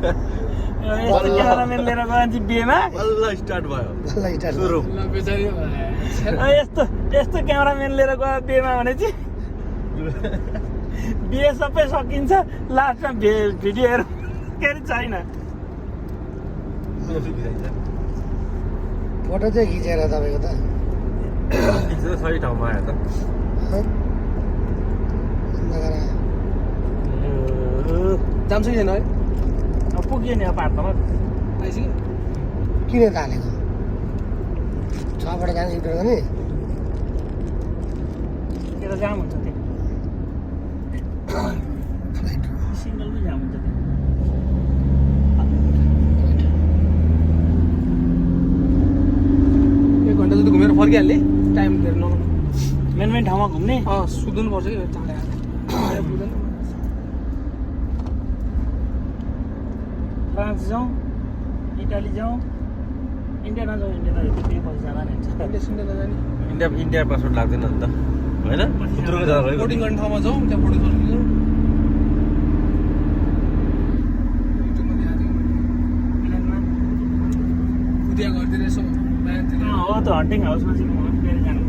यस्तो क्यामेराम्यान लिएर गयो भने चाहिँ बिहेमा बल्ल स्टार्ट भयो ल स्टार्ट सुरु यस्तो यस्तो क्यामेराम्यान लिएर गयो बिहेमा भने चाहिँ बिहे सबै सकिन्छ लास्टमा भिडियो हेर्नु के अरे छैन फोटो चाहिँ खिचेर तपाईँको त सही ठाउँमा आयो त जान्छ कि छैन है अब पुग्यो नि अब पार्टमा आइसक्यो किन थालेको 6 बाट जाने इन्टर गर्ने त्यो त जाम हुन्छ त्यो सिङ्गलमै जाम हुन्छ त्यो एक घन्टा जति घुमेर फर्किहाल्ने टाइम धेरै नगर्नु मेन ठाउँमा घुम्ने सुत्नु पर्छ कि पुग्दैन फ्रान्स जाउँ इटाली जाउँ इन्डिया नजाउँ इन्डिया त त्यही पैसा जाँदा नि हुन्छ इन्डिया नजाने इन्डिया पासपोर्ट लाग्दैन नि त होइन उत्रुको जाँदा भयो बोर्डिङ गर्ने ठाउँमा जाउँ त्यहाँ बोर्डिङ गर्नु जाउँ उद्या गरिदिएर यसो हो त हन्टिङ हाउसमा चाहिँ फेरि जानु